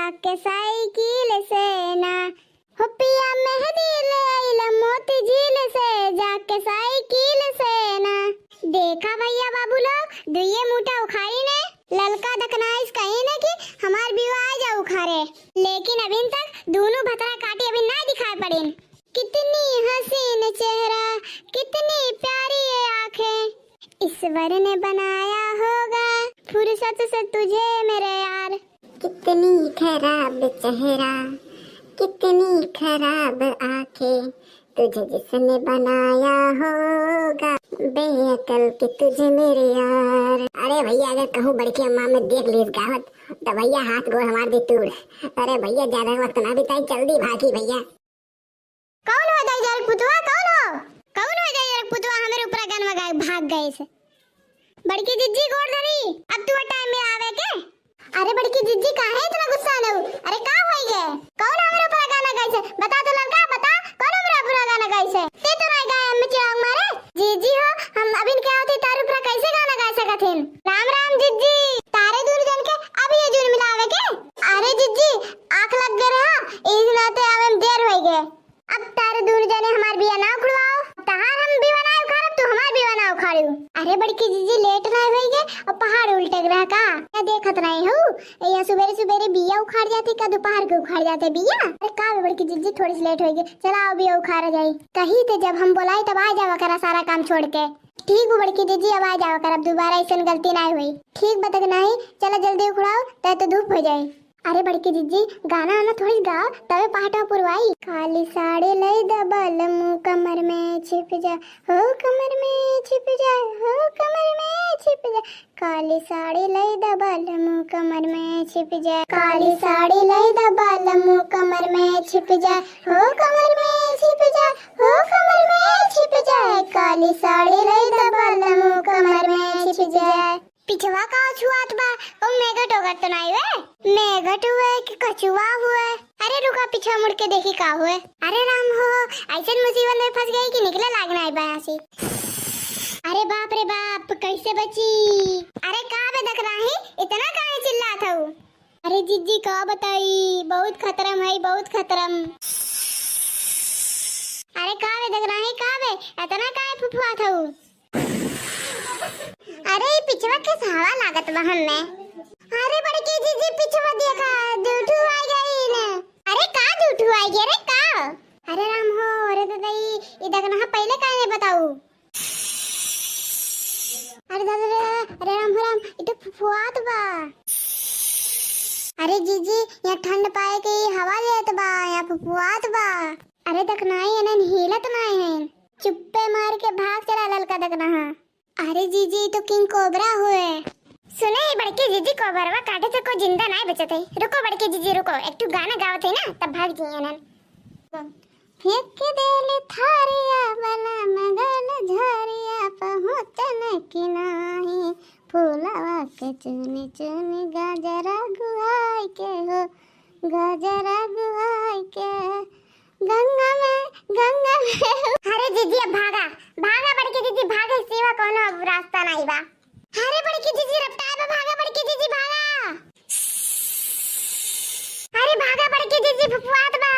जाके साइकिल से ना हो पिया मेहंदी ले आइला मोती झील से जाके साइकिल से ना। देखा भैया बाबू लोग दुइये मुठा उखाड़ी ने ललका दकनाइस कहीं ने कि हमार विवाह जा उखाड़े, लेकिन अभी तक दोनों भतरा काटी अभी ना दिखाई पड़े। कितनी हसीन चेहरा कितनी प्यारी ये आंखें ईश्वर ने बनाया होगा फुर्सत से तुझे मेरे यार। कितनी खराब चेहरा कितनी खराब आंखें तुझे जिसने बनाया होगा बेअकल के तुझे मेरे यार। अरे भैया अगर कहूँ बड़की अम्मा में देख लीस गावत तो भैया हाथ गोड़ हमार दी तूड़। अरे भैया ज्यादा वक्त ना बिताई जल्दी भागी भैया। कौन हो जाई जर पुतवा कौन हो जाई जर पुतवा हमारे ऊपर गन में भाग गए से। बड़की जिज्जी गोड़ धरी अब तू टाइम में आवे के। अरे बड़की जिज्जी काहे इतना गुस्सा न हो। अरे का होई गे कौन हमारे ऊपर गाना गाई से बता तो लड़का बता कौन हमारे ऊपर गाना गाई से। ते तो नहीं गाय हम चिराग मारे जिज्जी हो हम अबिन के होती तारे ऊपर कैसे गाना गा सकथिन। राम राम जिज्जी तारे दूर जन के अब ये जुन मिलावे के। अरे जिज्जी आंख लग गए रहा इस नाते आवे में देर होई गे। अब तारे दूर जने हमार बिया ना उखड़वाओ तहार हम बिया ना उखाड़ब तू हमार बिया ना उखाड़ियो। अरे बड़की जीजी लेट ना होई गे और पहाड़ उल्टे रहा का क्या देखत नहीं हो। या सुबेरे सुबेरे बिया उखाड़ जाती का दोपहर के उखाड़ जाते बिया। अरे का बड़की जीजी थोड़ी सी लेट होई गे चला आओ बिया उखाड़ जाई कहीं तो जब हम बुलाई तब आ जावा करा सारा काम छोड़ के। ठीक हो बड़की जीजी अब आ जावा कर अब दोबारा ऐसा गलती ना हुई। ठीक बतक नहीं चला जल्दी उखड़ाओ तय तो धूप हो जाए। अरे बड़की जीजी गाना आना थोड़ी गाओ तवे पहाटा पुरवाई। काली साड़ी लई दबल मुंह कमर में छिप जा हो कमर में छिप जा हो कमर में छिप जा। काली साड़ी लई दबल मुंह कमर में छिप जा काली साड़ी लई दबल मुंह कमर में छिप जा हो कमर में छिप जा हो कमर में छिप जा। काली साड़ी लई दबल मुंह कमर में छिप जा। पिछवा का छुआत बा ओ मेघट होगट तो नहीं वे मेघट हुए कि कछुआ हुए। अरे रुका पीछे मुड़ के देखी का हुए। अरे राम हो ऐसे मुसीबत में फंस गई कि निकले लागना है बाया से। अरे बाप रे बाप कैसे बची। अरे कहाँ पे देख रहा है इतना काहे चिल्लात हो। अरे जिज्जी का बताई बहुत खतरम है बहुत खतरम। अरे कहाँ पे देख रहा है कहाँ पे इतना काहे फुफुआत हो। अरे पिछवा के हवा लागत बा हम्मे। अरे बड़की जीजी पिछवा देखा दूठू आ गई ने। अरे का दूठू आ गई रे का। अरे राम हो अरे दादाई इधर ना पहले काहे नहीं बताऊ। अरे दादा अरे राम हो राम इधर फुफुआत बा। अरे जीजी यहाँ ठंड पाए के हवा लेत बा यहाँ फुफुआत बा। अरे दखनाई है ना हिलत नहीं है चुप्पे मार के भाग चला ललका दखना। अरे जीजी तो किंग कोबरा हुए। सुने ही बड़की जीजी कोबरवा काटे से को जिंदा नहीं बचते। रुको बड़की जीजी रुको एक तो गाना गावत है ना तब भाग जिए नन। फेंक देल थारिया वाला मगल झरिया पहुंचन की नाही फूलवा के चुनी चुनी गाजरा गुहाई के हो गाजरा गुहाई के गंगा में। अरे जीजी अब भागा भागा बड़की जीजी भागा सिवा कोनो रास्ता नहीं बा। अरे बड़की जीजी रफ्तार में भागा बड़की जीजी भागा। अरे भागा बड़की जीजी फुफुआत बा।